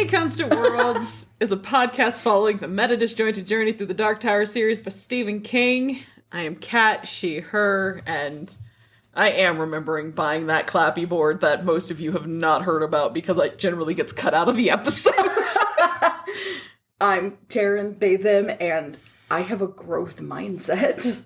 Constant Worlds is a podcast following the meta-disjointed journey through the Dark Tower series by Stephen King. I am Kat, she, her, and I am remembering buying that clappy board that most of you have not heard about because it generally gets cut out of the episodes. I'm Taryn, they, them, and I have a growth mindset.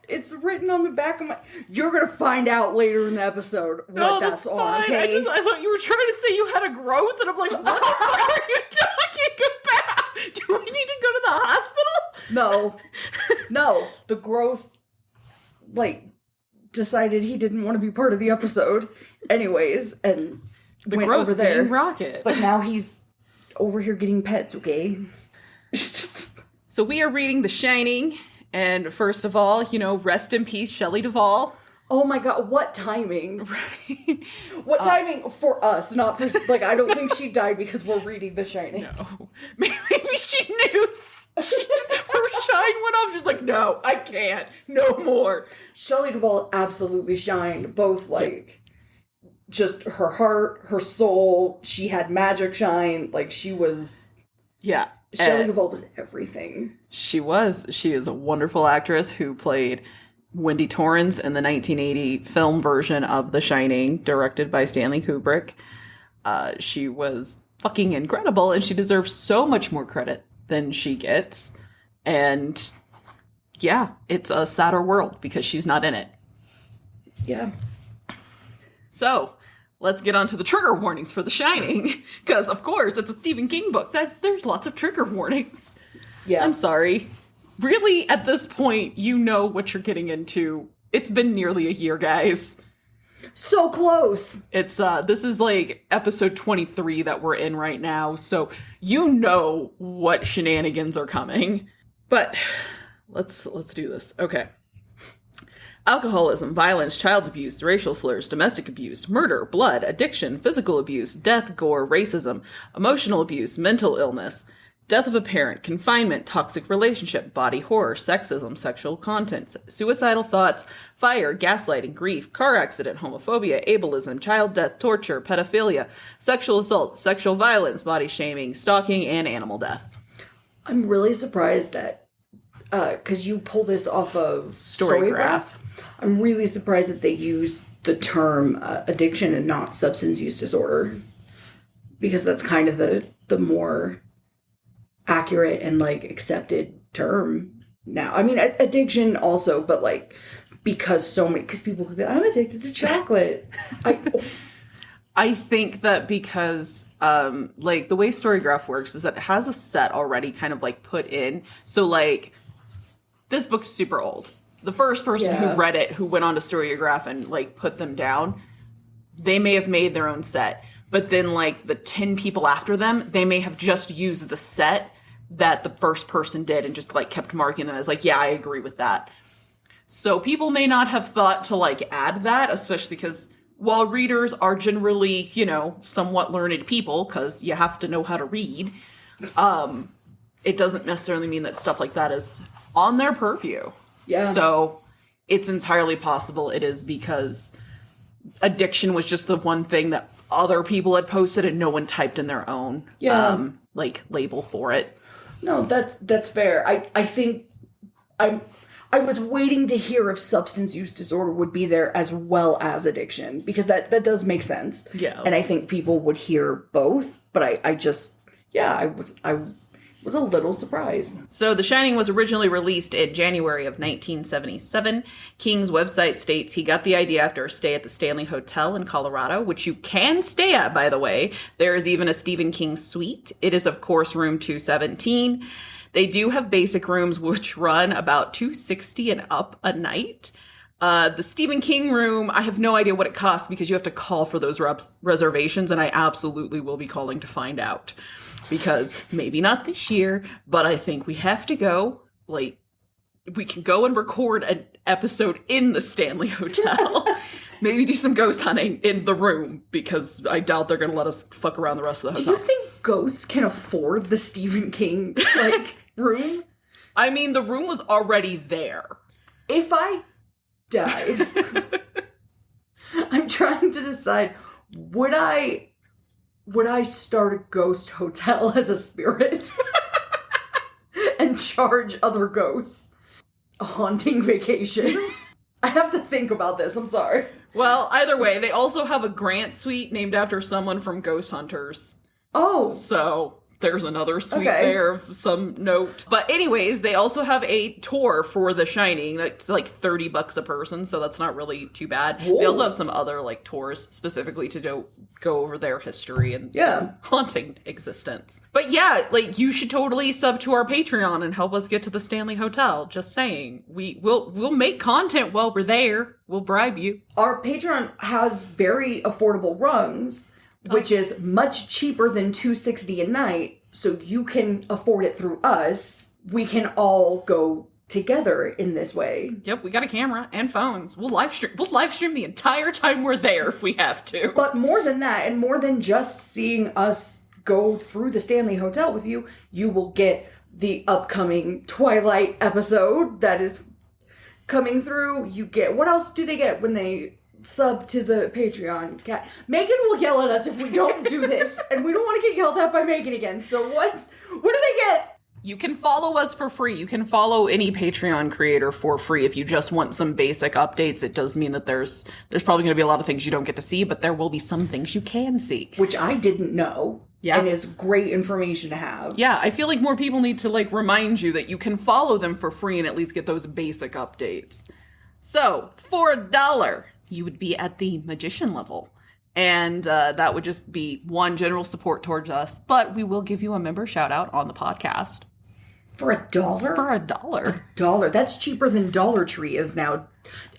It's written on the back of my, you're gonna find out later in the episode what that's on, okay? I thought you were trying to say you had a growth, and I'm like, what the fuck are you talking about? Do we need to go to the hospital? No, the growth, decided he didn't want to be part of the episode anyways, and the went growth over there. Rocket. But now he's over here getting pets, okay? So we are reading The Shining, and first of all, rest in peace, Shelley Duvall. Oh my god, what timing. Right. What timing for us, not for, I don't think she died because we're reading The Shining. No. Maybe she knew. Her shine went off. She's like, no, I can't. No more. Shelley Duvall absolutely shined. Both, just her heart, her soul. She had magic shine. She was... Yeah. Shelley Duvall was everything. She was. She is a wonderful actress who played Wendy Torrance in the 1980 film version of The Shining, directed by Stanley Kubrick. She was fucking incredible, and she deserves so much more credit than she gets. And yeah, it's a sadder world because she's not in it. Yeah. So, let's get on to the trigger warnings for The Shining. Because, of course, it's a Stephen King book. There's lots of trigger warnings. Yeah. I'm sorry. Really, at this point, you know what you're getting into. It's been nearly a year, guys. So close. It's, this is episode 23 that we're in right now. So, you know what shenanigans are coming. But, let's do this. Okay. Alcoholism, violence, child abuse, racial slurs, domestic abuse, murder, blood, addiction, physical abuse, death, gore, racism, emotional abuse, mental illness, death of a parent, confinement, toxic relationship, body horror, sexism, sexual content, suicidal thoughts, fire, gaslighting, grief, car accident, homophobia, ableism, child death, torture, pedophilia, sexual assault, sexual violence, body shaming, stalking, and animal death. I'm really surprised that, because you pulled this off of Storygraph. I'm really surprised that they use the term addiction and not substance use disorder, because that's kind of the more accurate and accepted term now. I mean, addiction also, but because people could be, I'm addicted to chocolate. I think that because the way Storygraph works is that it has a set already kind of put in. So this book's super old. The first person who read it, who went on to Storygraph and put them down, they may have made their own set. But then the 10 people after them, they may have just used the set that the first person did and just kept marking them as yeah, I agree with that. So people may not have thought to add that, especially because while readers are generally, somewhat learned people, because you have to know how to read, it doesn't necessarily mean that stuff like that is on their purview. Yeah. So it's entirely possible it is because addiction was just the one thing that other people had posted and no one typed in their own label for it. No, that's fair. I think I was waiting to hear if substance use disorder would be there as well as addiction, because that does make sense. Yeah. And I think people would hear both, but I was a little surprised. So The Shining was originally released in January of 1977. King's website states he got the idea after a stay at the Stanley Hotel in Colorado, which you can stay at, by the way. There is even a Stephen King suite. It is, of course, room 217. They do have basic rooms which run about $260 and up a night. The Stephen King room, I have no idea what it costs because you have to call for those reservations, and I absolutely will be calling to find out. Because maybe not this year, but I think we have to go. We can go and record an episode in the Stanley Hotel. Maybe do some ghost hunting in the room, because I doubt they're going to let us fuck around the rest of the hotel. Do you think ghosts can afford the Stephen King, room? I mean, the room was already there. If I died, I'm decide, would I start a ghost hotel as a spirit and charge other ghosts haunting vacations? I have to think about this. I'm sorry. Well, either way, they also have a Grant suite named after someone from Ghost Hunters. Oh. So there's another suite there of some note. But anyways, they also have a tour for The Shining. That's like $30 a person, so that's not really too bad. Whoa. They also have some other like tours specifically to go over their history and haunting existence. But yeah, like you should totally sub to our Patreon and help us get to the Stanley Hotel. Just saying. We'll make content while we're there. We'll bribe you. Our Patreon has very affordable rungs, which is much cheaper than $260 a night, so you can afford it through us. We can all go together in this way. Yep, we got a camera and phones. We'll live stream the entire time we're there if we have to. But more than that, and more than just seeing us go through the Stanley Hotel with you, you will get the upcoming Twilight episode that is coming through. You get, what else do they get when they sub to the Patreon? Megan will yell at us if we don't do this, and we don't want to get yelled at by Megan again. So what do they get? You can follow us for free. You can follow any Patreon creator for free if you just want some basic updates. It does mean that there's probably going to be a lot of things you don't get to see, but there will be some things you can see. Which I didn't know. Yeah. And is great information to have. Yeah, I feel like more people need to like remind you that you can follow them for free and at least get those basic updates. So, for $1, you would be at the magician level. And that would just be one general support towards us, but we will give you a member shout out on the podcast. For $1? For $1. $1. That's cheaper than Dollar Tree is now.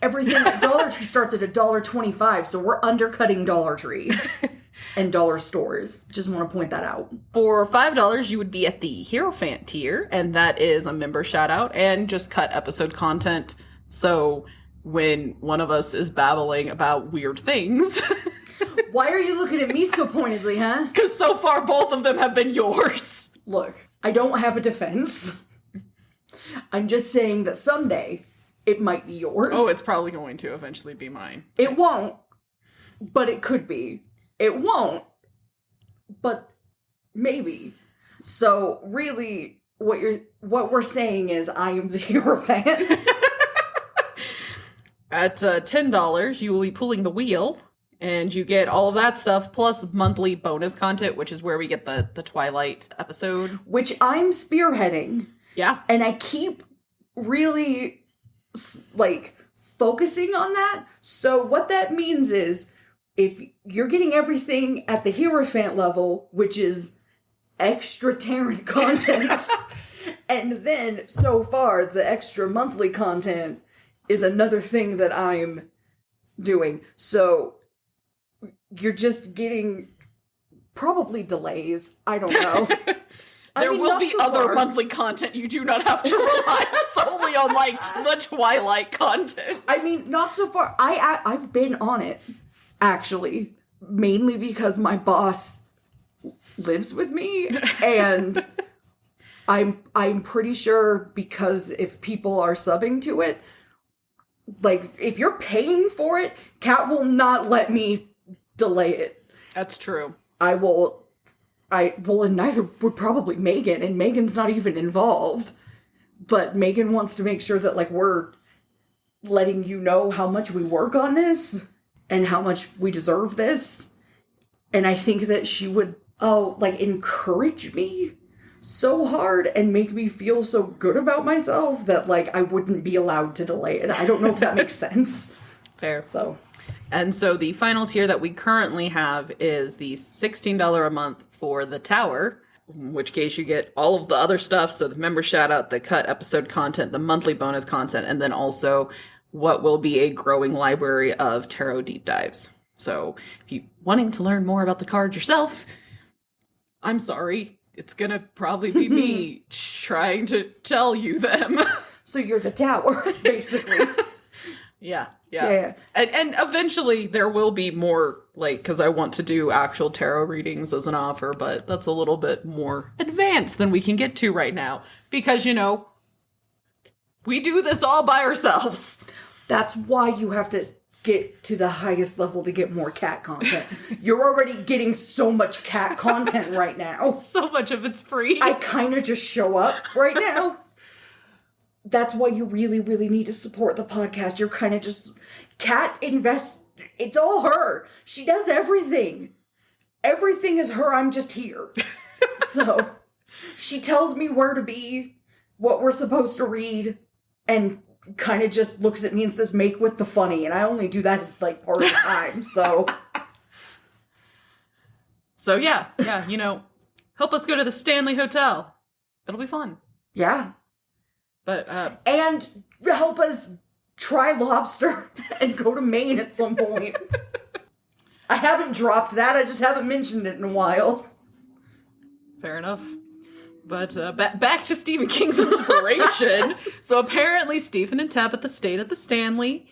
Everything at Dollar Tree starts at $1.25, so we're undercutting Dollar Tree and dollar stores. Just want to point that out. For $5, you would be at the Hierophant tier, and that is a member shout out and just cut episode content. So when one of us is babbling about weird things. Why are you looking at me so pointedly, huh? Because so far both of them have been yours. Look, I don't have a defense. I'm just saying that someday it might be yours. Oh, it's probably going to eventually be mine. It won't, but it could be. It won't, but maybe. So really, what we're saying is I am the Hierophant. At $10, you will be pulling the wheel. And you get all of that stuff, plus monthly bonus content, which is where we get the Twilight episode. Which I'm spearheading. Yeah. And I keep really, like, focusing on that. So what that means is, if you're getting everything at the Hierophant level, which is extra Taryn content, and then, so far, the extra monthly content is another thing that I'm doing. So you're just getting probably delays. I don't know. There will be other monthly content. You do not have to rely solely on like the Twilight content. I mean, not so far. I've been on it, actually, mainly because my boss lives with me, and I'm pretty sure because if people are subbing to it, like if you're paying for it, Kat will not let me delay it. That's true. And neither would probably Megan, and Megan's not even involved. But Megan wants to make sure that, like, we're letting you know how much we work on this and how much we deserve this. And I think that she would, encourage me so hard and make me feel so good about myself that, like, I wouldn't be allowed to delay it. I don't know if that makes sense. Fair. So... And so the final tier that we currently have is the $16 a month for the Tower, in which case you get all of the other stuff. So the member shout out, the cut episode content, the monthly bonus content, and then also what will be a growing library of tarot deep dives. So if you're wanting to learn more about the cards yourself, I'm sorry, it's going to probably be me trying to tell you them. So you're the Tower, basically. Yeah. And eventually there will be more, like, because I want to do actual tarot readings as an offer, but that's a little bit more advanced than we can get to right now. Because, we do this all by ourselves. That's why you have to get to the highest level to get more cat content. You're already getting so much cat content right now. So much of it's free. I kind of just show up right now. That's why you really, really need to support the podcast. You're kind of just... Cat invests... It's all her. She does everything. Everything is her. I'm just here. So, she tells me where to be, what we're supposed to read, and kind of just looks at me and says, make with the funny. And I only do that, like, part of the time, so... So, yeah, help us go to the Stanley Hotel. It'll be fun. Yeah. But, and help us try lobster and go to Maine at some point. I haven't dropped that, I just haven't mentioned it in a while. Fair enough. But back to Stephen King's inspiration. So apparently Stephen and Tabitha stayed at the Stanley,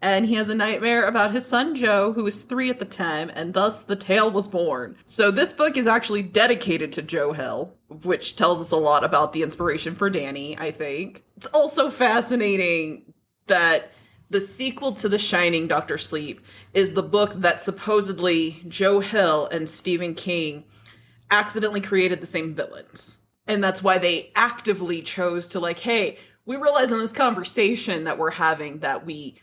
and he has a nightmare about his son Joe, who was 3 at the time, and thus the tale was born. So this book is actually dedicated to Joe Hill, which tells us a lot about the inspiration for Danny, I think. It's also fascinating that the sequel to The Shining, Dr. Sleep, is the book that supposedly Joe Hill and Stephen King accidentally created the same villains. And that's why they actively chose to, like, hey, we realize in this conversation that we're having that we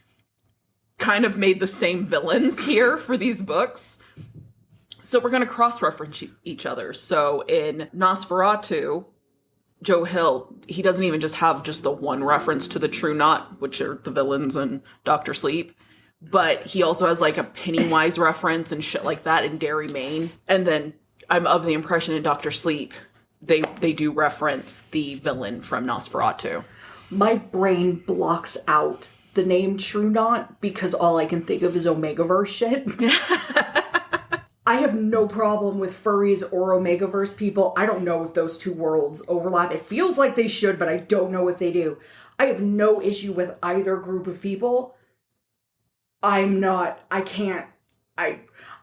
kind of made the same villains here for these books. So we're going to cross-reference each other. So in Nosferatu, Joe Hill, he doesn't even just have just the one reference to the True Knot, which are the villains in Dr. Sleep, but he also has like a Pennywise reference and shit like that in Derry, Maine. And then I'm of the impression in Dr. Sleep, they do reference the villain from Nosferatu. My brain blocks out the name True Knot because all I can think of is Omegaverse shit. I have no problem with furries or Omegaverse people. I don't know if those two worlds overlap. It feels like they should, but I don't know if they do. I have no issue with either group of people. I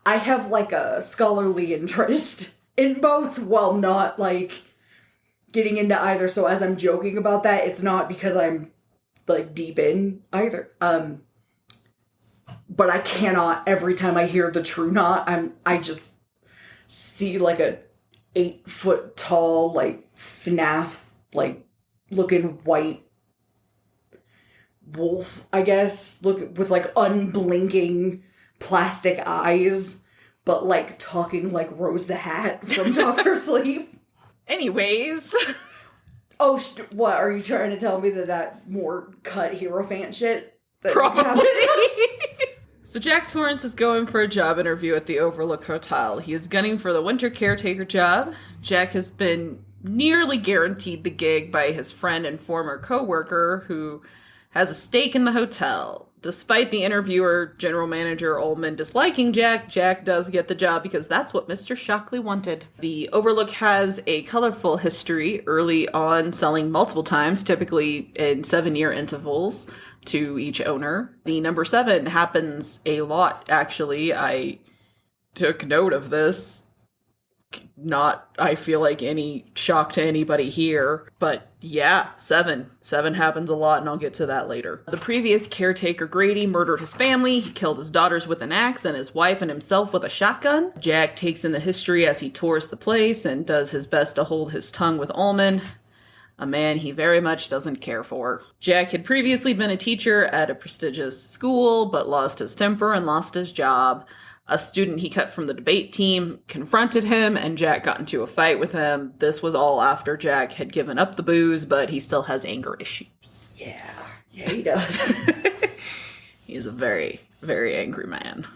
have like a scholarly interest in both while not like getting into either. So as I'm joking about that, it's not because I'm like deep in either. But I cannot, every time I hear the True Knot, I just see like a 8-foot tall, like FNAF, like looking white wolf, I guess, look with like unblinking plastic eyes, but like talking like Rose the Hat from Dr. Sleep. Anyways. Oh, what, are you trying to tell me that that's more cut Hierophant shit? Probably. So Jack Torrance is going for a job interview at the Overlook Hotel. He is gunning for the winter caretaker job. Jack has been nearly guaranteed the gig by his friend and former co-worker who has a stake in the hotel. Despite the interviewer, general manager Ullman, disliking Jack, Jack does get the job because that's what Mr. Shockley wanted. The Overlook has a colorful history, early on selling multiple times, typically in 7-year intervals to each owner. The number 7 happens a lot, actually. I took note of this. Not, I feel like, any shock to anybody here. But yeah, 7. 7 happens a lot, and I'll get to that later. The previous caretaker, Grady, murdered his family. He killed his daughters with an axe and his wife and himself with a shotgun. Jack takes in the history as he tours the place and does his best to hold his tongue with Ullman, a man he very much doesn't care for. Jack had previously been a teacher at a prestigious school, but lost his temper and lost his job. A student he cut from the debate team confronted him, and Jack got into a fight with him. This was all after Jack had given up the booze, but he still has anger issues. Yeah, he does. He's a very, very angry man.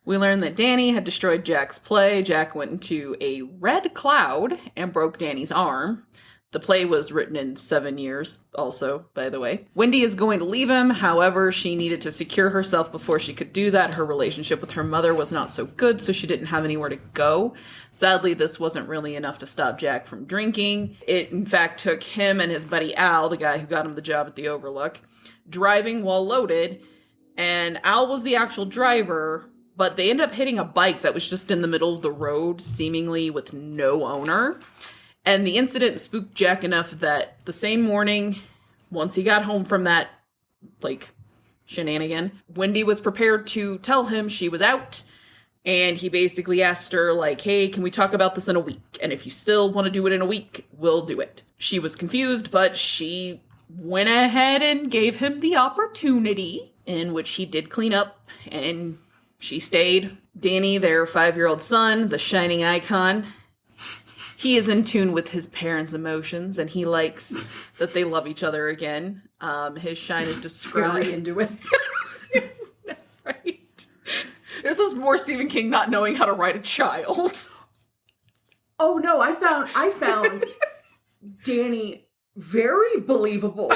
We learned that Danny had destroyed Jack's play. Jack went into a red cloud and broke Danny's arm. The play was written in 7 years, also, by the way. Wendy is going to leave him. However, she needed to secure herself before she could do that. Her relationship with her mother was not so good, so she didn't have anywhere to go. Sadly, this wasn't really enough to stop Jack from drinking. It, in fact, took him and his buddy Al, the guy who got him the job at the Overlook, driving while loaded. And Al was the actual driver, but they ended up hitting a bike that was just in the middle of the road, seemingly with no owner. And the incident spooked Jack enough that the same morning, once he got home from that, shenanigan. Wendy was prepared to tell him she was out, and he basically asked her, like, hey, can we talk about this in a week? And if you still want to do it in a week, we'll do it. She was confused, but she went ahead and gave him the opportunity, in which he did clean up, and she stayed. Danny, their 5-year-old son, the shining icon, he is in tune with his parents' emotions, and he likes that they love each other again. His shine is described... Very into it. Right? This is more Stephen King not knowing how to write a child. Oh no, I found Danny very believable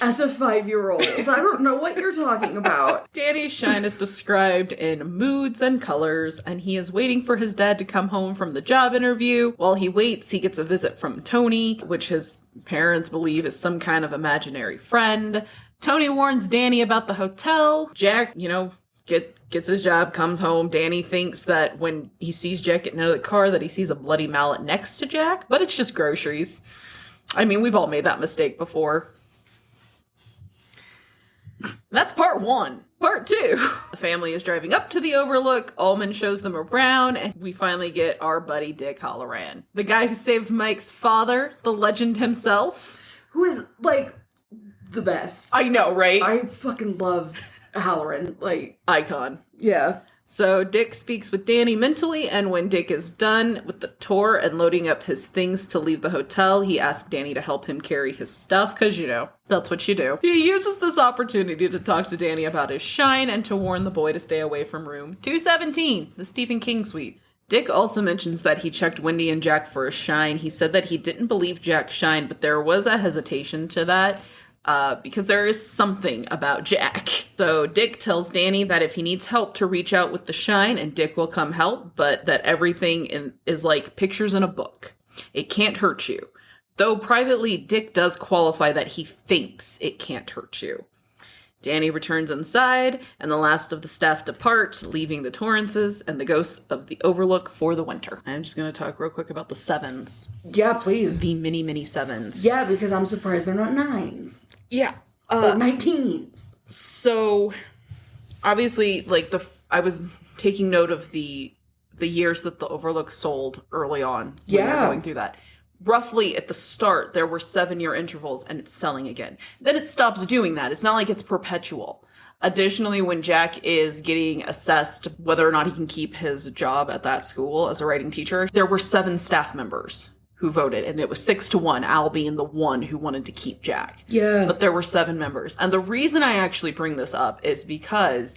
as a 5-year-old. I don't know what you're talking about. Danny's shine is described in moods and colors, and he is waiting for his dad to come home from the job interview. While he waits, he gets a visit from Tony, which his parents believe is some kind of imaginary friend. Tony warns Danny about the hotel. Jack, gets his job, comes home. Danny thinks that when he sees Jack getting out of the car that he sees a bloody mallet next to Jack, but it's just groceries. I mean, we've all made that mistake before. That's part 1. Part 2. The family is driving up to the Overlook. Ullman shows them around, and we finally get our buddy Dick Halloran. The guy who saved Mike's father, the legend himself. Who is, like, the best. I know, right? I fucking love Halloran. Like... Icon. Yeah. So Dick speaks with Danny mentally, and when Dick is done with the tour and loading up his things to leave the hotel, he asks Danny to help him carry his stuff, because, that's what you do. He uses this opportunity to talk to Danny about his shine and to warn the boy to stay away from room 217, the Stephen King suite. Dick also mentions that he checked Wendy and Jack for a shine. He said that he didn't believe Jack shined, but there was a hesitation to that. Because there is something about Jack. So Dick tells Danny that if he needs help to reach out with the shine, and Dick will come help, but that everything is like pictures in a book. It can't hurt you. Though privately, Dick does qualify that he thinks it can't hurt you. Danny returns inside, and the last of the staff depart, leaving the Torrances and the ghosts of the Overlook for the winter. I'm just going to talk real quick about the 7s. Yeah, please. The mini 7s. Yeah, because I'm surprised they're not 9s. Yeah. Or 19s. So, obviously, I was taking note of the years that the Overlook sold early on. When we were going through that. Roughly at the start, there were 7-year intervals, and it's selling again. Then it stops doing that. It's not like it's perpetual. Additionally, when Jack is getting assessed whether or not he can keep his job at that school as a writing teacher, there were 7 staff members who voted, and it was 6-1, Al being the one who wanted to keep Jack. Yeah. But there were 7 members. And the reason I actually bring this up is because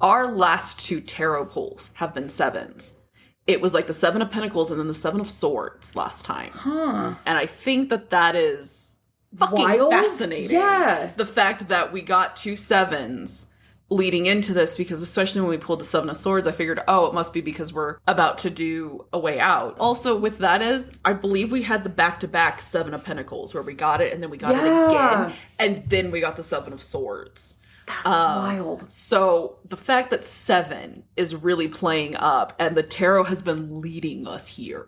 our last 2 tarot pulls have been 7s. It was like the 7 of Pentacles and then the 7 of Swords last time. Huh. And I think that is fucking wild. Fascinating. Yeah. The fact that we got 2 7s leading into this, because especially when we pulled the 7 of Swords, I figured, it must be because we're about to do A Way Out. Also, with that is, I believe we had the back-to-back 7 of Pentacles, where we got it, and then we got it again, and then we got the 7 of Swords. That's wild. So, the fact that 7 is really playing up, and the tarot has been leading us here.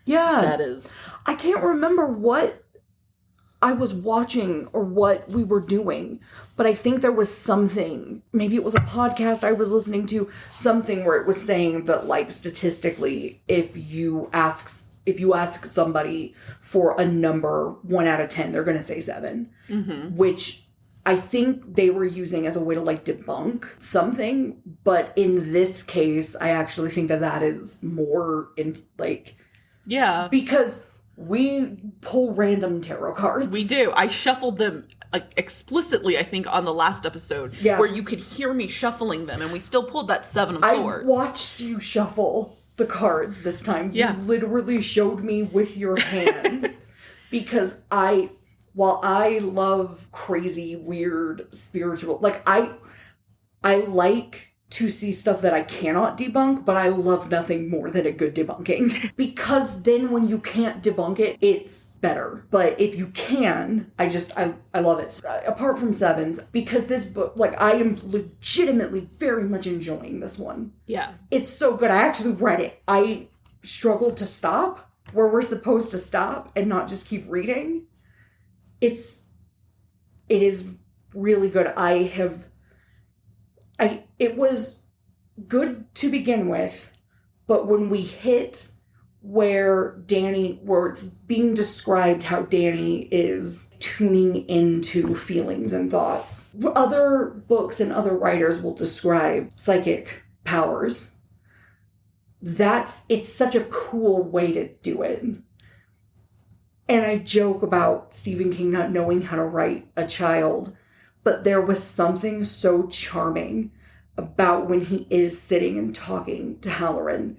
Yeah. That is... I can't remember what I was watching or what we were doing, but I think there was something, maybe it was a podcast I was listening to, something where it was saying that, like, statistically, if you ask somebody for a number 1 out of 10, they're going to say 7, which I think they were using as a way to, like, debunk something, but in this case, I actually think that is more in, like... Yeah. Because we pull random tarot cards. We do. I shuffled them, like, explicitly, I think, on the last episode, where you could hear me shuffling them, and we still pulled that 7 of Swords. I watched you shuffle the cards this time. You literally showed me with your hands, because while I love crazy, weird, spiritual, like, I like to see stuff that I cannot debunk, but I love nothing more than a good debunking. Because then when you can't debunk it, it's better. But if you can, I love it. Apart from 7s, because this book, like, I am legitimately very much enjoying this one. Yeah. It's so good. I actually read it. I struggled to stop where we're supposed to stop and not just keep reading. It is really good. It was good to begin with, but when we hit where it's being described how Danny is tuning into feelings and thoughts. Other books and other writers will describe psychic powers. It's such a cool way to do it. And I joke about Stephen King not knowing how to write a child, but there was something so charming about when he is sitting and talking to Halloran,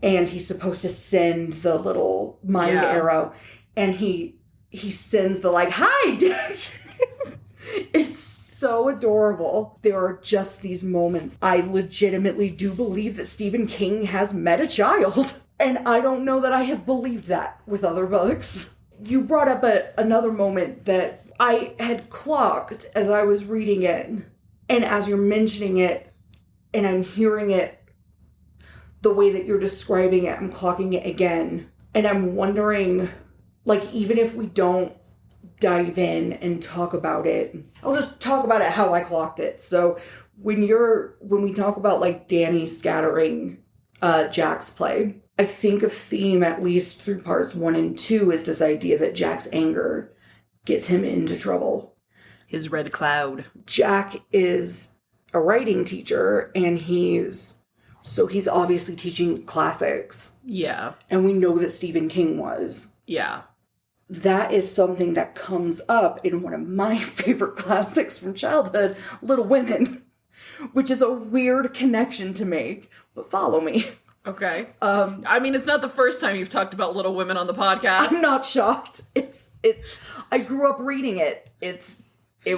and he's supposed to send the little mind arrow, and he sends the hi, Dad. It's so adorable. There are just these moments. I legitimately do believe that Stephen King has met a child. And I don't know that I have believed that with other books. You brought up another moment that I had clocked as I was reading it. And as you're mentioning it, and I'm hearing it, the way that you're describing it, I'm clocking it again. And I'm wondering, even if we don't dive in and talk about it, I'll just talk about it how I clocked it. So when we talk about Danny scattering Jack's play, I think a theme, at least through parts 1 and 2, is this idea that Jack's anger gets him into trouble. His red cloud. Jack is a writing teacher, and he's obviously teaching classics. Yeah. And we know that Stephen King was. Yeah. That is something that comes up in one of my favorite classics from childhood, Little Women, which is a weird connection to make, but follow me. Okay. It's not the first time you've talked about Little Women on the podcast. I'm not shocked. I grew up reading it. It's an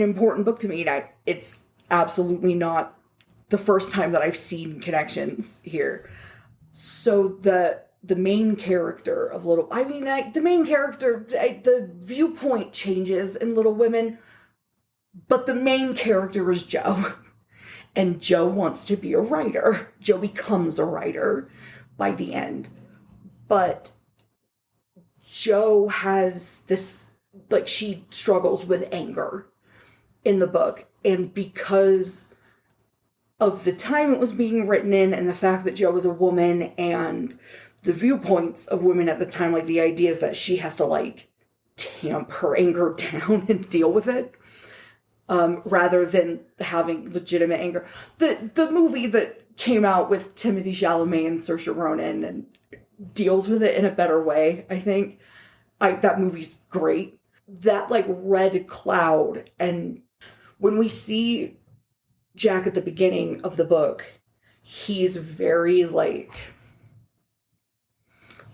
important book to me, and it's absolutely not the first time that I've seen connections here. So the main character of the viewpoint changes in Little Women, but the main character is Joe. And Joe wants to be a writer. Joe becomes a writer by the end. But Joe has this, she struggles with anger in the book. And because of the time it was being written in, and the fact that Jo was a woman, and the viewpoints of women at the time, the idea is that she has to tamp her anger down and deal with it, rather than having legitimate anger. The movie that came out with Timothée Chalamet and Saoirse Ronan and deals with it in a better way, I think. That movie's great. That red cloud, and when we see Jack at the beginning of the book, he's very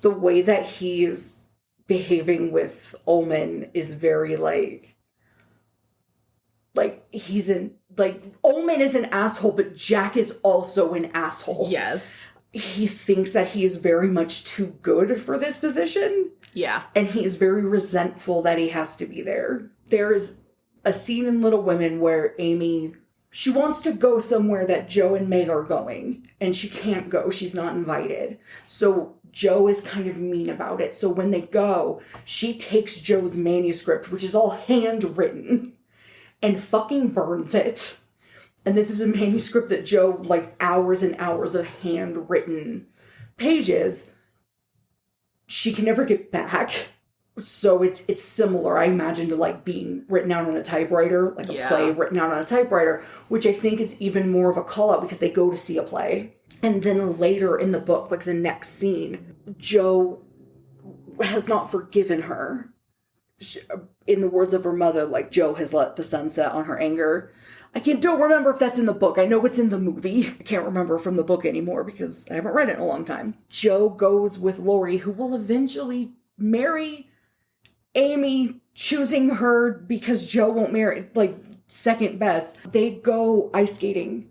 the way that he's behaving with Ullman is very he's Ullman is an asshole, but Jack is also an asshole. Yes. He thinks that he is very much too good for this position. Yeah. And he is very resentful that he has to be there. There is a scene in Little Women where Amy, she wants to go somewhere that Jo and Meg are going, and she can't go. She's not invited. So Jo is kind of mean about it. So when they go, she takes Jo's manuscript, which is all handwritten, and fucking burns it. And this is a manuscript that Jo, hours and hours of handwritten pages, she can never get back. So it's similar, I imagine, to being written out on a typewriter, a play written out on a typewriter, which I think is even more of a call out because they go to see a play. And then later in the book, the next scene, Jo has not forgiven her. In the words of her mother, Jo has let the sun set on her anger. Don't remember if that's in the book. I know it's in the movie. I can't remember from the book anymore because I haven't read it in a long time. Jo goes with Laurie, who will eventually marry Amy, choosing her because Jo won't marry, second best. They go ice skating,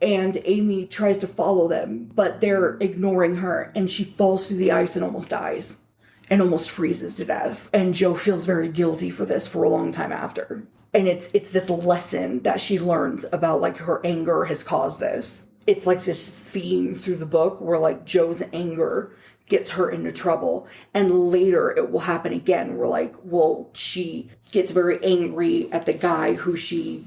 and Amy tries to follow them, but they're ignoring her, and she falls through the ice and almost dies. And almost freezes to death. And Jo feels very guilty for this for a long time after. And it's this lesson that she learns about, her anger has caused this. It's this theme through the book where, Jo's anger gets her into trouble. And later it will happen again. We're like, well, she gets very angry at the guy who she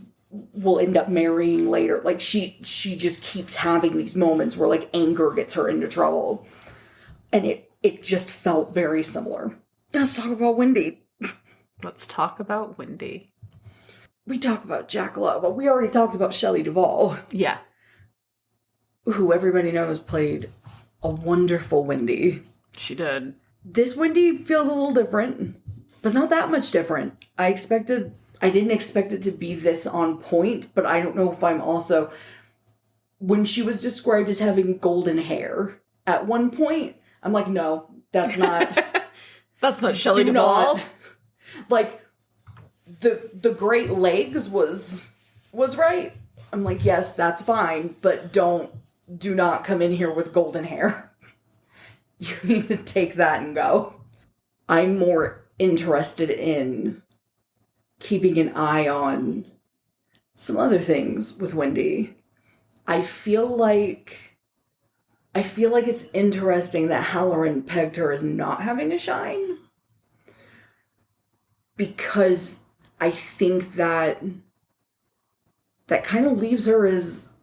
will end up marrying later. Like she just keeps having these moments where like anger gets her into trouble. And it just felt very similar. Let's talk about Wendy. Let's talk about Wendy. We talk about Jack Love, but we already talked about Shelley Duvall. Yeah. Who everybody knows played a wonderful Wendy. She did. This Wendy feels a little different, but not that much different. I didn't expect it to be this on point, but I don't know if I'm also... When she was described as having golden hair at one point, I'm like, no, that's not... That's not Shelley Duvall. Like, the great legs was right. I'm like, yes, that's fine, but do not come in here with golden hair. You need to take that and go. I'm more interested in keeping an eye on some other things with Wendy. I feel like it's interesting that Halloran pegged her as not having a shine. Because I think that kind of leaves her as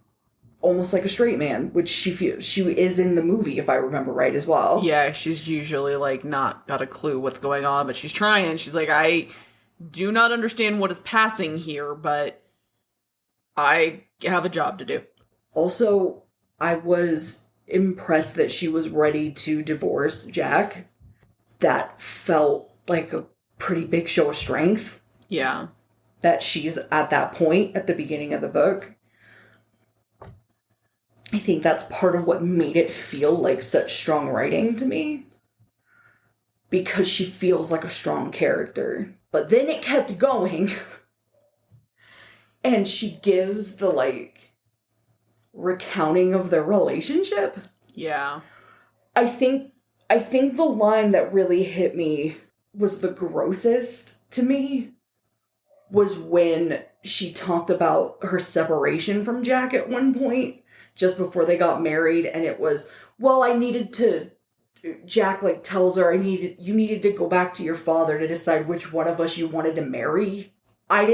almost like a straight man, which she is in the movie, if I remember right, as well. Yeah, she's usually like not got a clue what's going on, but she's trying. She's like, I do not understand what is passing here, but I have a job to do. Also, I was impressed that she was ready to divorce Jack. That felt like a pretty big show of strength. Yeah. That she's at that point at the beginning of the book. I think that's part of what made it feel like such strong writing to me. Because she feels like a strong character. But then it kept going. And she gives the, like, recounting of their relationship. Yeah. I think the line that really hit me was the grossest to me was when she talked about her separation from Jack at one point, just before they got married, and it was, well, Jack, like, tells her, you needed to go back to your father to decide which one of us you wanted to marry. I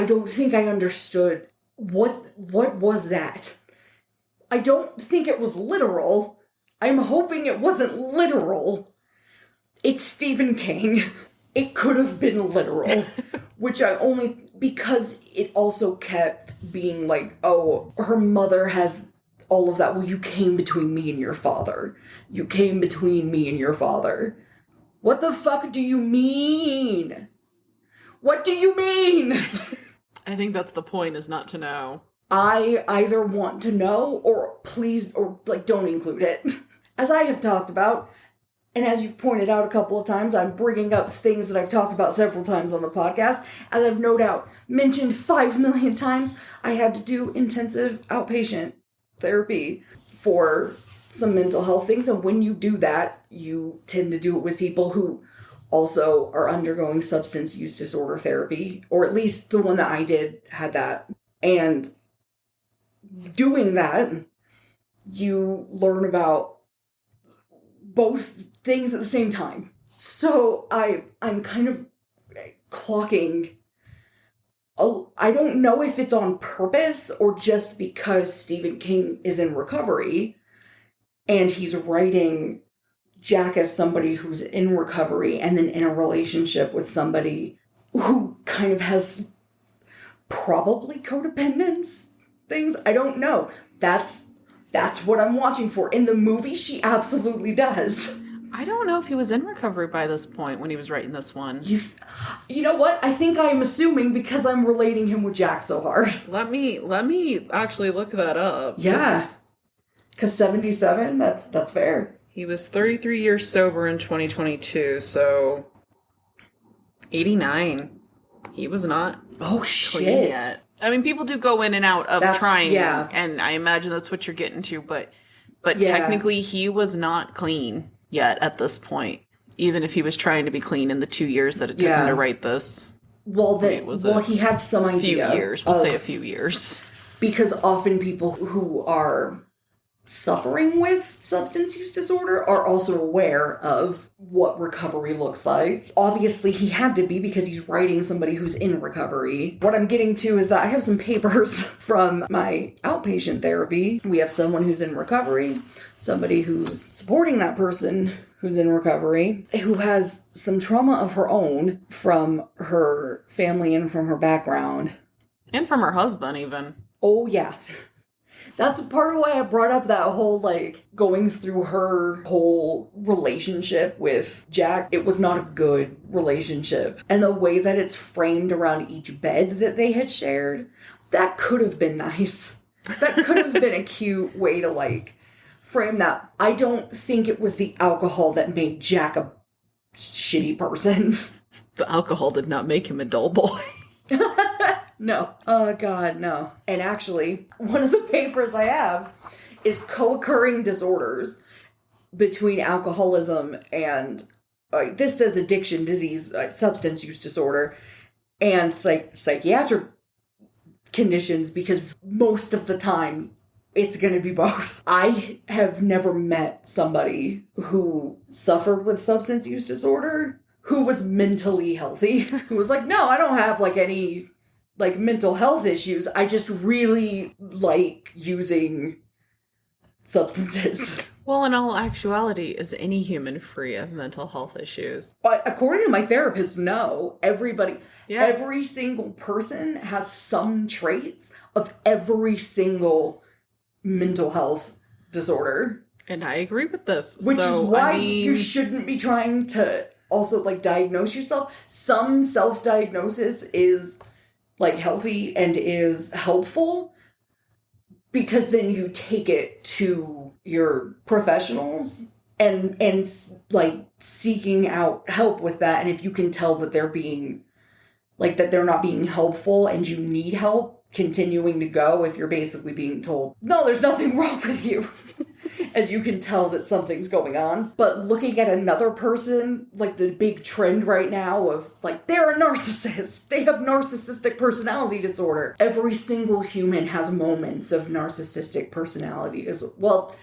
don't think I understood what was that. I don't think it was literal. I'm hoping it wasn't literal. It's Stephen King. It could have been literal, because it also kept being like, oh, her mother has all of that. Well, you came between me and your father. You came between me and your father. What the fuck do you mean? What do you mean? I think that's the point, is not to know. I either want to know or please, or like, don't include it. As I have talked about, and as you've pointed out a couple of times, I'm bringing up things that I've talked about several times on the podcast. As I've no doubt mentioned 5 million times, I had to do intensive outpatient therapy for some mental health things. And when you do that, you tend to do it with people who also are undergoing substance use disorder therapy, or at least the one that I did had that. And doing that, you learn about both things at the same time. So I'm kind of clocking. I don't know if it's on purpose or just because Stephen King is in recovery and he's writing Jack as somebody who's in recovery and then in a relationship with somebody who kind of has probably codependence things. I don't know. That's what I'm watching for. In the movie, she absolutely does. I don't know if he was in recovery by this point when he was writing this one. You know what? I think I'm assuming because I'm relating him with Jack so hard. Let me actually look that up. Yeah. Because 77, that's fair. He was 33 years sober in 2022, so 89. He was not clean yet. I mean, people do go in and out of trying, and I imagine that's what you're getting to, but technically he was not clean yet at this point, even if he was trying to be clean in the 2 years that it took him to write this. Well, he had some idea. A few years. We'll say a few years. Because often people who are suffering with substance use disorder are also aware of what recovery looks like. Obviously, he had to be because he's writing somebody who's in recovery. What I'm getting to is that I have some papers from my outpatient therapy. We have someone who's in recovery, somebody who's supporting that person who's in recovery, who has some trauma of her own from her family and from her background. And from her husband, even. Oh, yeah. That's part of why I brought up that whole, like, going through her whole relationship with Jack. It was not a good relationship. And the way that it's framed around each bed that they had shared, that could have been nice. That could have been a cute way to, like, frame that. I don't think it was the alcohol that made Jack a shitty person. The alcohol did not make him a dull boy. No. Oh, God, no. And actually, one of the papers I have is co-occurring disorders between alcoholism and, this says addiction, disease, substance use disorder, and psychiatric conditions, because most of the time, it's going to be both. I have never met somebody who suffered with substance use disorder who was mentally healthy, who was like, no, I don't have, like, any, like, mental health issues. I just really like using substances. Well, in all actuality, is any human free of mental health issues? But according to my therapist, no. Every single person has some traits of every single mental health disorder. And I agree with this. Which is why you shouldn't be trying to also, like, diagnose yourself. Some self-diagnosis is, like, healthy and is helpful, because then you take it to your professionals and like, seeking out help with that. And if you can tell that they're being, like, that they're not being helpful and you need help continuing to go, if you're basically being told, no, there's nothing wrong with you. And you can tell that something's going on. But looking at another person, like the big trend right now of, like, they're a narcissist. They have narcissistic personality disorder. Every single human has moments of narcissistic personality disorder. Well,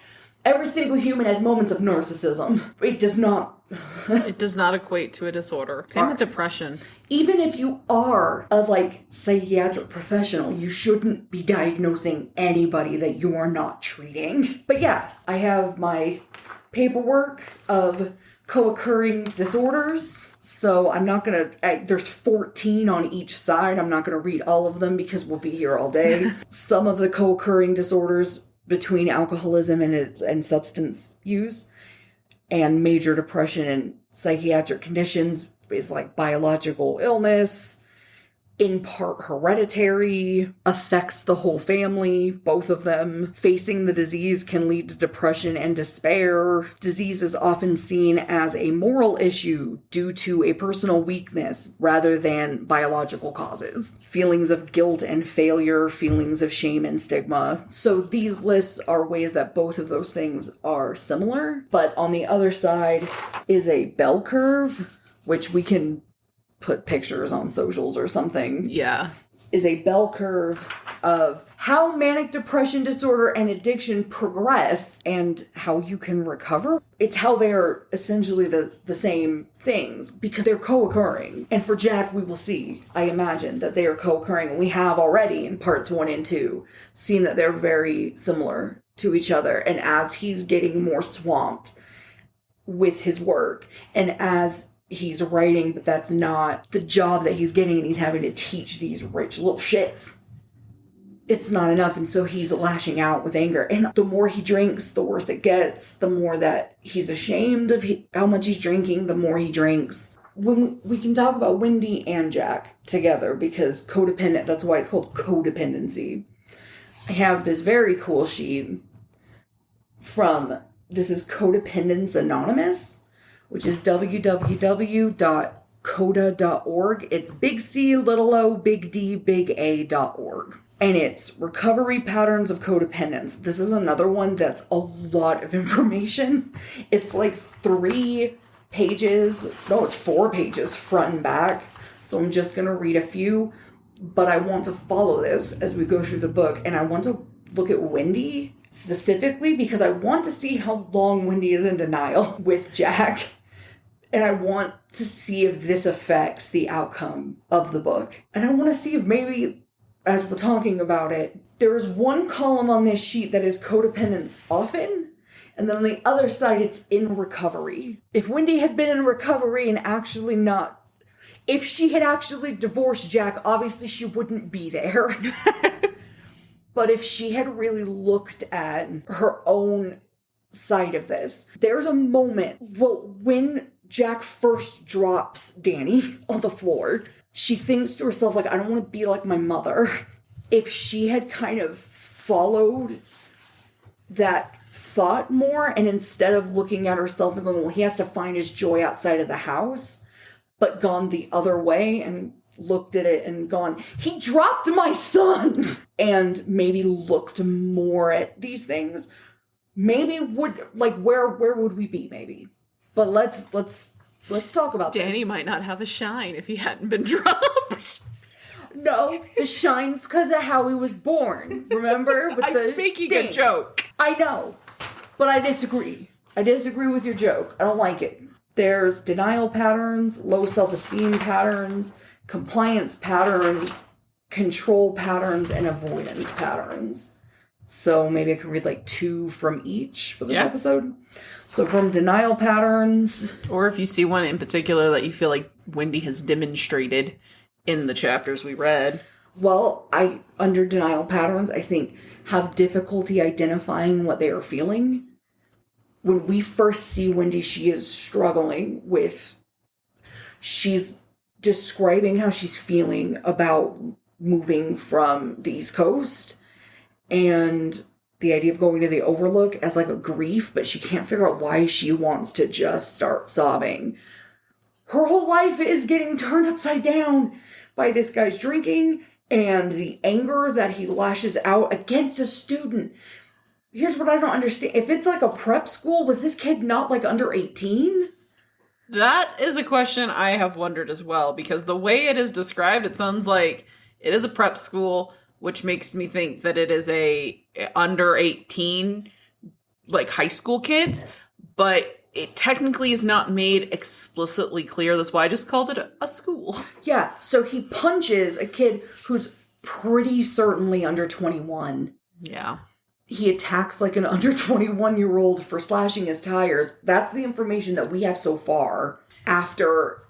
every single human has moments of narcissism. It does not... It does not equate to a disorder. Same with depression. Even if you are a, like, psychiatric professional, you shouldn't be diagnosing anybody that you are not treating. But yeah, I have my paperwork of co-occurring disorders. So I'm not going to... There's 14 on each side. I'm not going to read all of them because we'll be here all day. Some of the co-occurring disorders between alcoholism and substance use and major depression and psychiatric conditions is, like, biological illness, in part hereditary, affects the whole family, both of them. Facing the disease can lead to depression and despair. Disease is often seen as a moral issue due to a personal weakness rather than biological causes. Feelings of guilt and failure, feelings of shame and stigma. So these lists are ways that both of those things are similar, but on the other side is a bell curve, which we can put pictures on socials or something. Yeah. Is a bell curve of how manic depression disorder and addiction progress and how you can recover. It's how they're essentially the same things because they're co-occurring. And for Jack, we will see, I imagine, that they are co-occurring. And we have already in parts 1 and 2 seen that they're very similar to each other. And as he's getting more swamped with his work and as he's writing, but that's not the job that he's getting, and he's having to teach these rich little shits, it's not enough, and so he's lashing out with anger. And the more he drinks, the worse it gets. The more that he's ashamed of how much he's drinking, the more he drinks. When we can talk about Wendy and Jack together, because codependent, that's why it's called codependency. I have this very cool sheet from, this is Codependence Anonymous, which is www.coda.org. It's big C, little o, big D, big A.org. And it's recovery patterns of codependence. This is another one that's a lot of information. It's like 3 pages. No, it's 4 pages front and back. So I'm just going to read a few. But I want to follow this as we go through the book. And I want to look at Wendy specifically because I want to see how long Wendy is in denial with Jack. And I want to see if this affects the outcome of the book. And I want to see if maybe, as we're talking about it, there is one column on this sheet that is codependence often, and then on the other side it's in recovery. If Wendy had been in recovery and actually not, if she had actually divorced Jack, obviously she wouldn't be there. But if she had really looked at her own side of this, there's a moment, well, when Jack first drops Danny on the floor, she thinks to herself, like, I don't want to be like my mother. If she had kind of followed that thought more, and instead of looking at herself and going, well, he has to find his joy outside of the house, but gone the other way and looked at it and gone, he dropped my son, and maybe looked more at these things, maybe would, like, where would we be, maybe? But let's talk about this. Danny might not have a shine if he hadn't been dropped. No, the shine's because of how he was born. Remember? I'm making a joke. I know, but I disagree. I disagree with your joke. I don't like it. There's denial patterns, low self-esteem patterns, compliance patterns, control patterns, and avoidance patterns. So maybe I could read like 2 from each for this episode. So from denial patterns. Or if you see one in particular that you feel like Wendy has demonstrated in the chapters we read. Well, under denial patterns, I think, have difficulty identifying what they are feeling. When we first see Wendy, she is struggling with, she's describing how she's feeling about moving from the East Coast and the idea of going to the Overlook as like a grief, but she can't figure out why she wants to just start sobbing. Her whole life is getting turned upside down by this guy's drinking and the anger that he lashes out against a student. Here's what I don't understand. If it's like a prep school, was this kid not like under 18? That is a question I have wondered as well, because the way it is described, it sounds like it is a prep school, which makes me think that it is a under 18, like high school kids, but it technically is not made explicitly clear. That's why I just called it a school. Yeah, so he punches a kid who's pretty certainly under 21. Yeah. He attacks like an under 21-year-old for slashing his tires. That's the information that we have so far. After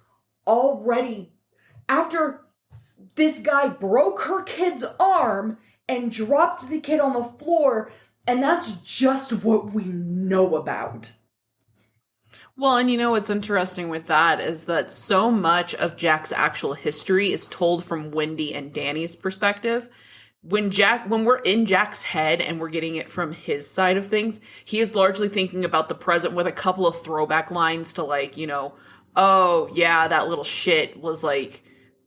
this guy broke her kid's arm and dropped the kid on the floor, and that's just what we know about. Well, and you know what's interesting with that is that so much of Jack's actual history is told from Wendy and Danny's perspective. When we're in Jack's head and we're getting it from his side of things, he is largely thinking about the present with a couple of throwback lines to like, you know, oh yeah, that little shit was like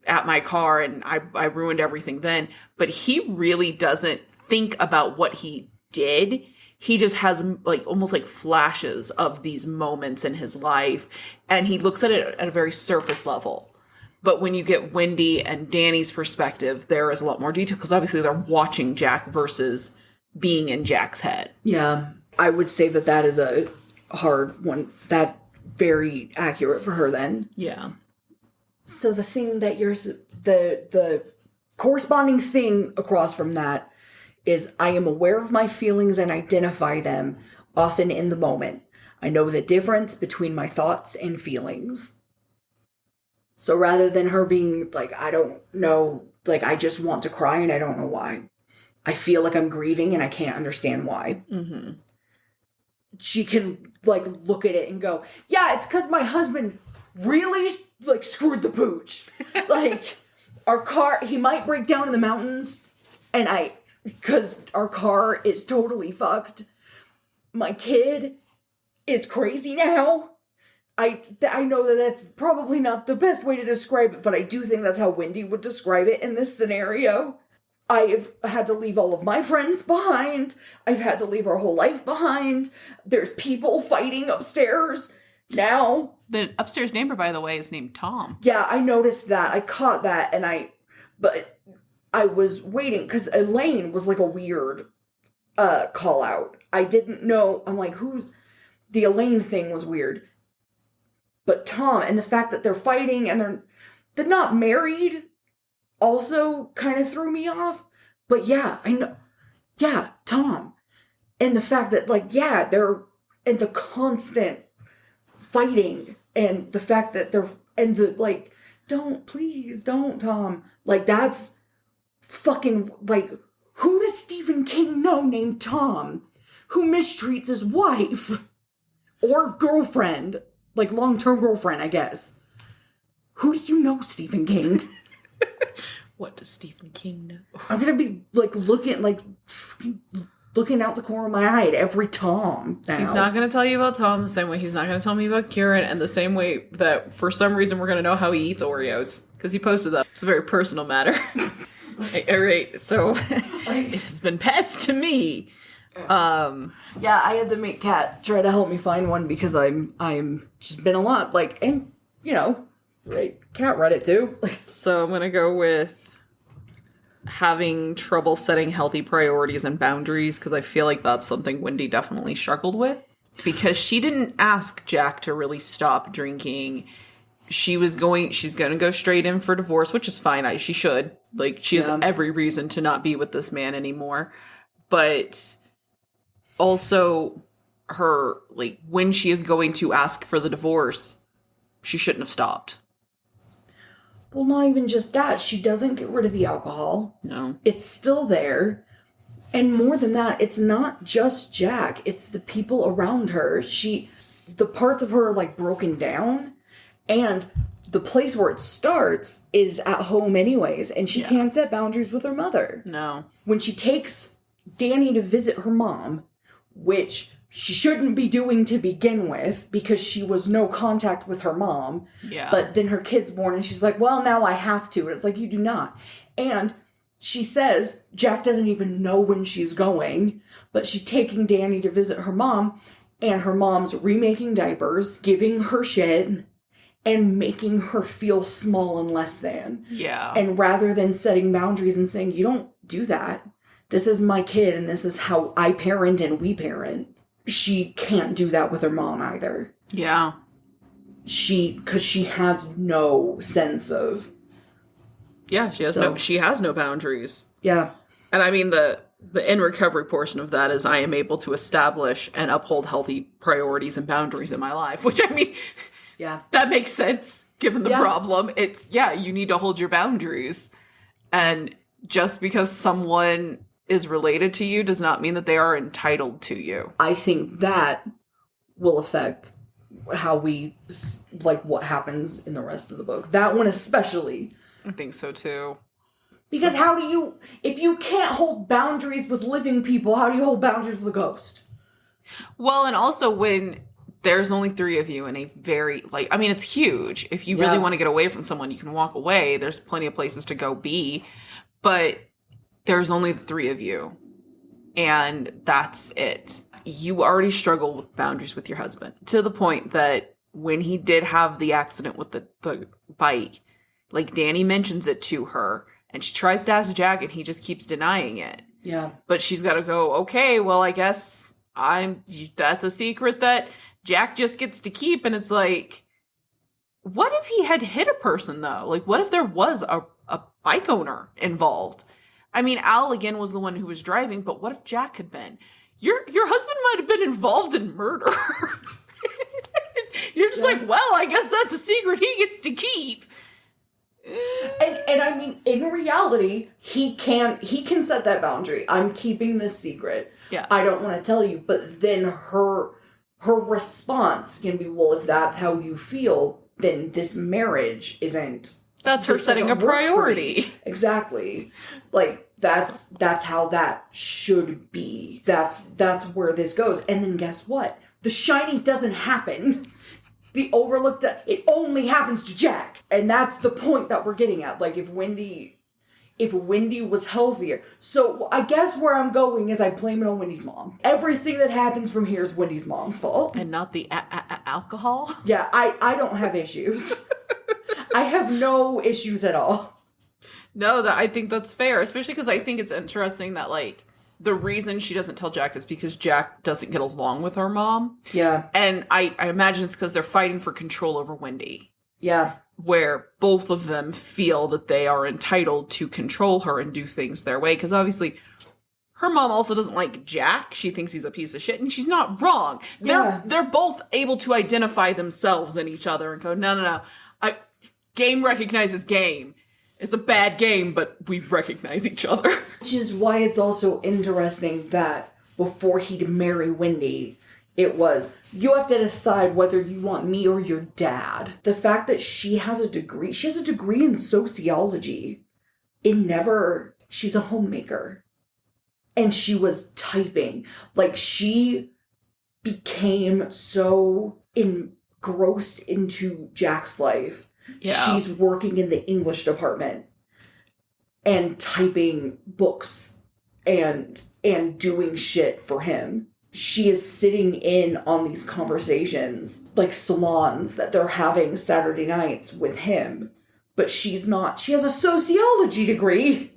at my car and I ruined everything then. But he really doesn't think about what he did. He just has like almost like flashes of these moments in his life, and he looks at it at a very surface level. But when you get Wendy and Danny's perspective, there is a lot more detail because obviously they're watching Jack versus being in Jack's head. Yeah, I would say that is a hard one. That very accurate for her then. Yeah. So the thing that the corresponding thing across from that is I am aware of my feelings and identify them often in the moment. I know the difference between my thoughts and feelings. So rather than her being like, I don't know, like I just want to cry and I don't know why. I feel like I'm grieving and I can't understand why. Mm-hmm. She can like look at it and go, yeah, it's because my husband really like screwed the pooch. Like our car, he might break down in the mountains because our car is totally fucked. My kid is crazy now. I know that that's probably not the best way to describe it, but I do think that's how Wendy would describe it in this scenario. I've had to leave all of my friends behind. I've had to leave our whole life behind. There's people fighting upstairs now. The upstairs neighbor, by the way, is named Tom. Yeah, I noticed that. I caught that, but I was waiting because Elaine was like a weird call out. I didn't know. I'm like, the Elaine thing was weird. But Tom, and the fact that they're fighting and they're not married also kind of threw me off. But yeah, I know. Yeah, Tom. And the fact that, like, yeah, and the constant fighting, and the fact that and the, like, please don't, Tom. Like, that's fucking, like, who does Stephen King know named Tom who mistreats his wife? Or girlfriend. Like, long-term girlfriend, I guess. Who do you know, Stephen King? What does Stephen King know? I'm gonna be, like, looking out the corner of my eye at every Tom now. He's not going to tell you about Tom the same way he's not going to tell me about Kieran, and the same way that for some reason we're going to know how he eats Oreos, because he posted that. It's a very personal matter. All right, so it has been passed to me. Yeah, I had to make Kat try to help me find one because I'm just been a lot, like, and, you know, right, Kat read it too. So I'm going to go with having trouble setting healthy priorities and boundaries, because I feel like that's something Wendy definitely struggled with, because she didn't ask Jack to really stop drinking. She's going to go straight in for divorce, which is fine. She should. Like, she has every reason to not be with this man anymore. But also, her, like, when she is going to ask for the divorce, she shouldn't have stopped. Well, not even just that. She doesn't get rid of the alcohol. No. It's still there. And more than that, it's not just Jack. It's the people around her. The parts of her are, like, broken down. And the place where it starts is at home anyways. And she can't set boundaries with her mother. No. When she takes Danny to visit her mom, which she shouldn't be doing to begin with, because she was no contact with her mom. Yeah. But then her kid's born and she's like, well, now I have to. And it's like, you do not. And she says Jack doesn't even know when she's going, but she's taking Danny to visit her mom, and her mom's remaking diapers, giving her shit, and making her feel small and less than. Yeah. And rather than setting boundaries and saying, you don't do that. This is my kid and this is how I parent and we parent. She can't do that with her mom either. Yeah. Because she has no sense of... Yeah, she has no boundaries. Yeah. And I mean, the in recovery portion of that is I am able to establish and uphold healthy priorities and boundaries in my life, which, I mean, yeah, that makes sense given the problem. It's, you need to hold your boundaries. And just because someone is related to you does not mean that they are entitled to you. I think that will affect how we, like, what happens in the rest of the book. That one especially. I think so too. Because if you can't hold boundaries with living people, how do you hold boundaries with a ghost? Well, and also when there's only 3 of you in a very, like, I mean, it's huge. If you really want to get away from someone, you can walk away. There's plenty of places to go be. But there's only the 3 of you. And that's it. You already struggle with boundaries with your husband. To the point that when he did have the accident with the bike, like, Danny mentions it to her. And she tries to ask Jack, and he just keeps denying it. Yeah. But she's got to go, okay, well, I guess that's a secret that Jack just gets to keep. And it's like, what if he had hit a person, though? Like, what if there was a bike owner involved? I mean, Al, again, was the one who was driving, but what if Jack had been? Your husband might have been involved in murder. You're just like, well, I guess that's a secret he gets to keep. And I mean, in reality, he can set that boundary. I'm keeping this secret. Yeah. I don't want to tell you. But then her response can be, well, if that's how you feel, then this marriage isn't. That's her setting a priority. Exactly. Like, that's how that should be. That's where this goes. And then guess what? The Shining doesn't happen. The Overlook, it only happens to Jack. And that's the point that we're getting at. Like, if Wendy was healthier. So I guess where I'm going is I blame it on Wendy's mom. Everything that happens from here is Wendy's mom's fault. And not the alcohol? Yeah, I don't have issues. I have no issues at all. No, I think that's fair. Especially because I think it's interesting that, like, the reason she doesn't tell Jack is because Jack doesn't get along with her mom. Yeah. And I imagine it's because they're fighting for control over Wendy. Yeah. Where both of them feel that they are entitled to control her and do things their way. Because obviously, her mom also doesn't like Jack. She thinks he's a piece of shit, and she's not wrong. They're both able to identify themselves in each other and go, no. Game recognizes game. It's a bad game, but we recognize each other. Which is why it's also interesting that before he'd marry Wendy, it was, you have to decide whether you want me or your dad. The fact that she has a degree in sociology. She's a homemaker. And she was typing. Like, she became so engrossed into Jack's life. Yeah. She's working in the English department and typing books and doing shit for him. She is sitting in on these conversations, like salons that they're having Saturday nights with him. But she's not. She has a sociology degree.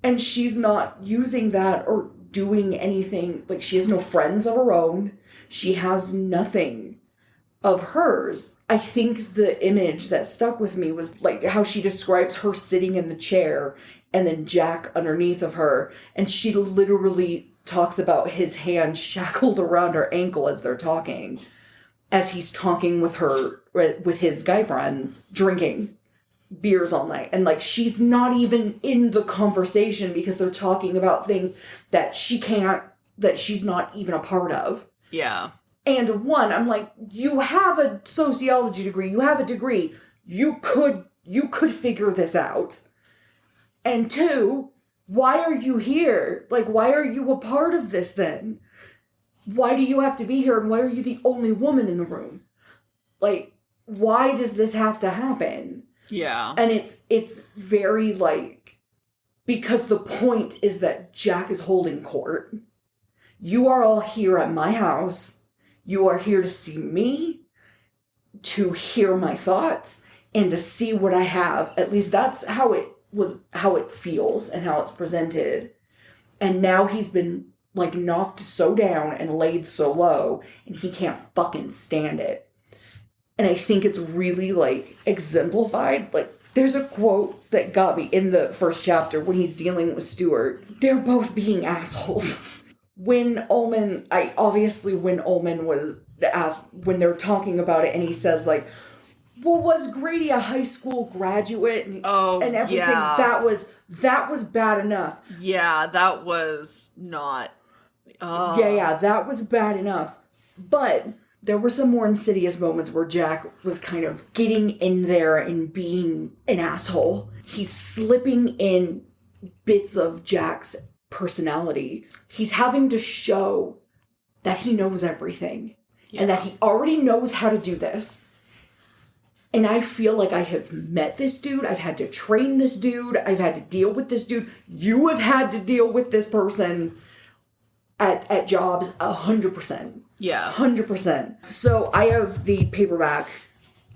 And she's not using that or doing anything. Like, she has no friends of her own. She has nothing of hers. I think the image that stuck with me was like how she describes her sitting in the chair and then Jack underneath of her. And she literally talks about his hand shackled around her ankle as they're talking. As he's talking with her, with his guy friends, drinking beers all night. And like, she's not even in the conversation because they're talking about things that she's not even a part of. Yeah. And one, I'm like, you have a sociology degree, you have a degree, you could figure this out. And two, why are you here? Like, why are you a part of this then? Why do you have to be here, and why are you the only woman in the room? Like, why does this have to happen? Yeah. And it's very like, because the point is that Jack is holding court. You are all here at my house. You are here to see me, to hear my thoughts, and to see what I have. At least that's how it feels and how it's presented. And now he's been like knocked so down and laid so low, and he can't fucking stand it. And I think it's really like exemplified. Like, there's a quote that got me in the first chapter when he's dealing with Stuart. They're both being assholes. When Ullman was asked, when they're talking about it, and he says like, well, was Grady a high school graduate and everything? Yeah. That was bad enough. Yeah, that was not. Yeah, that was bad enough. But there were some more insidious moments where Jack was kind of getting in there and being an asshole. He's slipping in bits of Jack's personality. He's having to show that he knows everything. Yeah. And that he already knows how to do this. And I feel like I have met this dude. I've had to train this dude. I've had to deal with this dude. You have had to deal with this person at jobs 100%. Yeah. 100%. So I have the paperback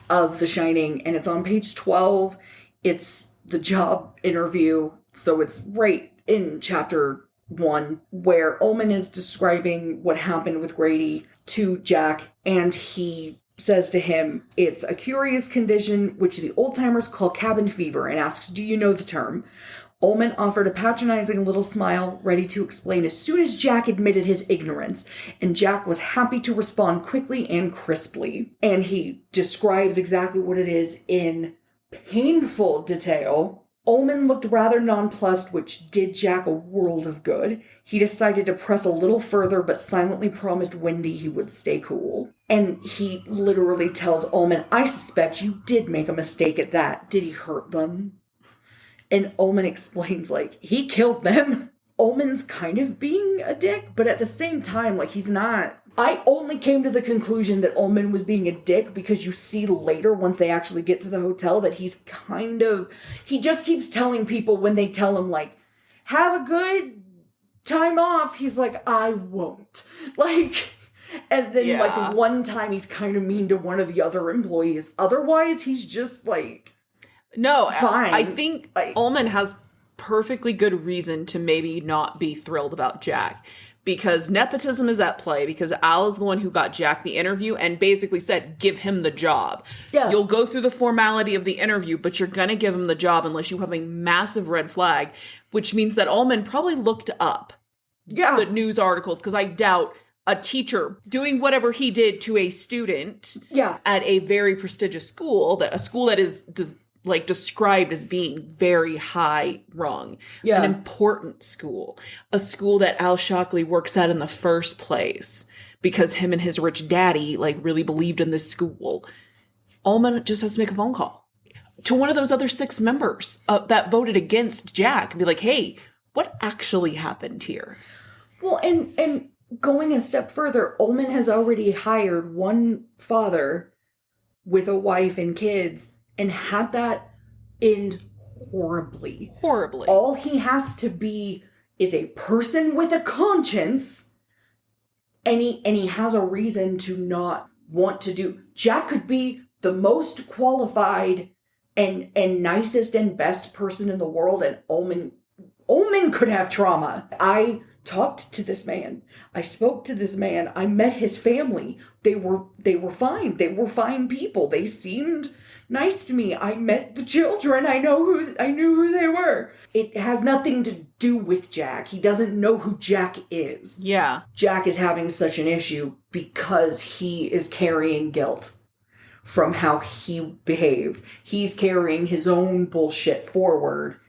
of The Shining, and it's on page 12. It's the job interview. So it's right in chapter 1, where Ullman is describing what happened with Grady to Jack, and he says to him, it's a curious condition which the old-timers call cabin fever, and asks, do you know the term? Ullman offered a patronizing little smile, ready to explain as soon as Jack admitted his ignorance, and Jack was happy to respond quickly and crisply. And he describes exactly what it is in painful detail. Ullman looked rather nonplussed, which did Jack a world of good. He decided to press a little further, but silently promised Wendy he would stay cool. And he literally tells Ullman, I suspect you did make a mistake at that. Did he hurt them? And Ullman explains, like, he killed them. Ullman's kind of being a dick, but at the same time, like, he's not. I only came to the conclusion that Ullman was being a dick because you see later, once they actually get to the hotel, that he's kind of, he just keeps telling people when they tell him, like, have a good time off. He's like, I won't. Like, and then, like, one time he's kind of mean to one of the other employees. Otherwise, he's just, like, no, fine. I think Ullman has perfectly good reason to maybe not be thrilled about Jack. Because nepotism is at play, because Al is the one who got Jack the interview and basically said, give him the job. Yeah. You'll go through the formality of the interview, but you're going to give him the job unless you have a massive red flag, which means that Ullman probably looked up the news articles, because I doubt a teacher doing whatever he did to a student at a very prestigious school, a school that is described as being very high rung, an important school, a school that Al Shockley works at in the first place because him and his rich daddy really believed in this school. Ullman just has to make a phone call to one of those other 6 members that voted against Jack and be like, hey, what actually happened here? Well, and going a step further, Ullman has already hired one father with a wife and kids and had that end horribly. Horribly. All he has to be is a person with a conscience, and he has a reason to not want to do. Jack could be the most qualified and nicest and best person in the world, and Ullman could have trauma. I talked to this man. I spoke to this man. I met his family. They were fine. They were fine people. They seemed nice to me. I met the children. I knew who they were. It has nothing to do with Jack. He doesn't know who Jack is. Yeah. Jack is having such an issue because he is carrying guilt from how he behaved. He's carrying his own bullshit forward,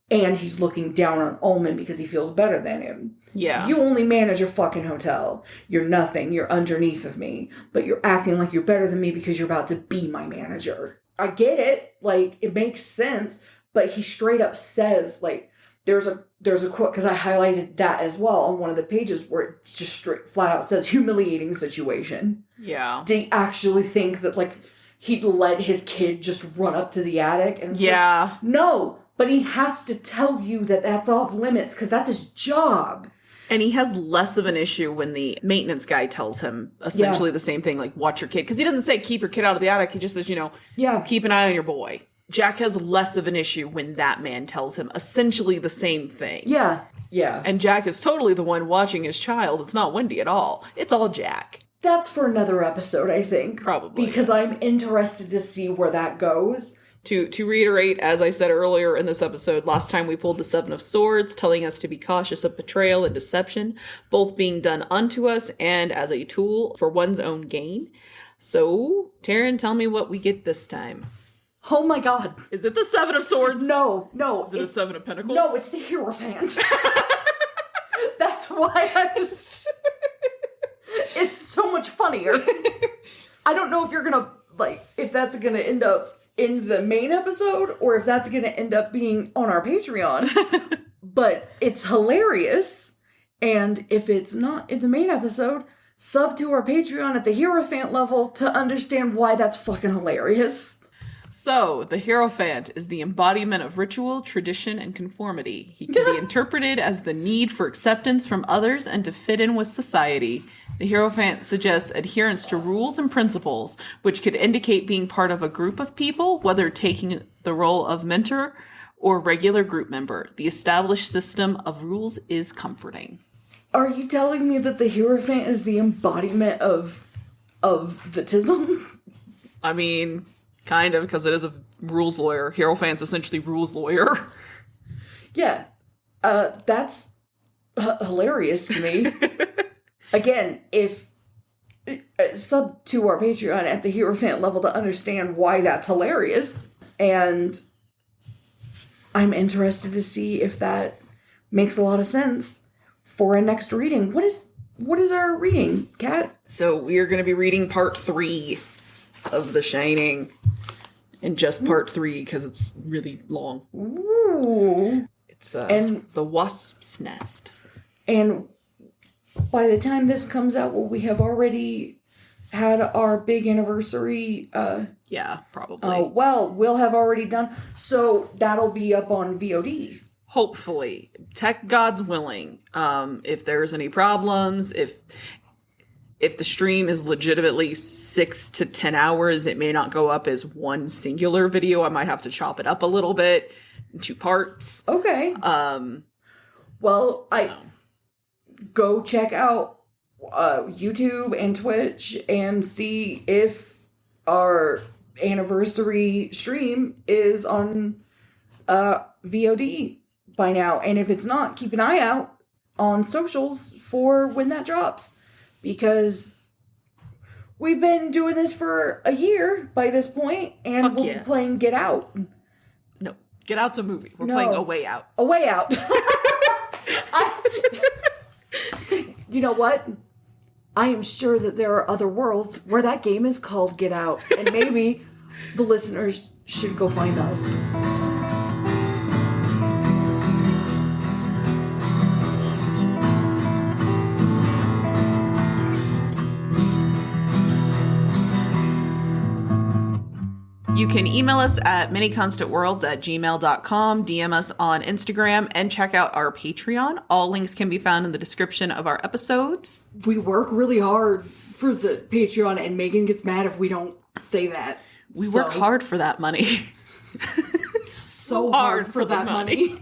and he's looking down on Ullman because he feels better than him. Yeah. You only manage a fucking hotel. You're nothing. You're underneath of me. But you're acting like you're better than me because you're about to be my manager. I get it. It makes sense. But he straight up says, there's a quote, because I highlighted that as well on one of the pages where it just straight flat out says humiliating situation. Yeah. Did he actually think that, he'd let his kid just run up to the attic? And no. But he has to tell you that that's off limits because that's his job. And he has less of an issue when the maintenance guy tells him essentially the same thing, watch your kid. Because he doesn't say keep your kid out of the attic. He just says, keep an eye on your boy. Jack has less of an issue when that man tells him essentially the same thing. Yeah. Yeah. And Jack is totally the one watching his child. It's not Wendy at all. It's all Jack. That's for another episode, I think. Probably. Because I'm interested to see where that goes. To reiterate, as I said earlier in this episode, last time we pulled the 7 of Swords, telling us to be cautious of betrayal and deception, both being done unto us and as a tool for one's own gain. So, Taryn, tell me what we get this time. Oh my god. Is it the 7 of Swords? No. Is it a 7 of Pentacles? No, it's the Hierophant. That's why I was... It's so much funnier. I don't know if you're gonna, if that's gonna end up in the main episode, or if that's going to end up being on our Patreon. But it's hilarious. And if it's not in the main episode, sub to our Patreon at the Hierophant level to understand why that's fucking hilarious. So, the Hierophant is the embodiment of ritual, tradition, and conformity. He can be interpreted as the need for acceptance from others and to fit in with society. The Hierophant suggests adherence to rules and principles, which could indicate being part of a group of people, whether taking the role of mentor or regular group member. The established system of rules is comforting. Are you telling me that the Hierophant is the embodiment of the tism? I mean, kind of, because it is a rules lawyer. Hierophant's essentially rules lawyer. Yeah. That's hilarious to me. Again, if sub to our Patreon at the Hierophant level to understand why that's hilarious. And I'm interested to see if that makes a lot of sense for a next reading. What is our reading, Kat? So we are going to be reading part 3 of The Shining. And just part 3 because it's really long. Ooh. It's and The Wasp's Nest. And by the time this comes out, will we have already had our big anniversary? Yeah, probably. We'll have already done. So that'll be up on VOD. Hopefully. Tech God's willing. If there's any problems, if the stream is legitimately 6 to 10 hours, it may not go up as one singular video. I might have to chop it up a little bit. in 2 parts. Okay. Well, go check out YouTube and Twitch and see if our anniversary stream is on VOD by now. And if it's not, keep an eye out on socials for when that drops. Because we've been doing this for a year by this point, and we'll be playing Get Out. No, Get Out's a movie. We're playing A Way Out. A Way Out. You know what? I am sure that there are other worlds where that game is called Get Out, and maybe the listeners should go find those. You can email us at manyconstantworlds@gmail.com, DM us on Instagram, and check out our Patreon. All links can be found in the description of our episodes. We work really hard for the Patreon, and Megan gets mad if we don't say that. We work hard for that money. So hard for that money.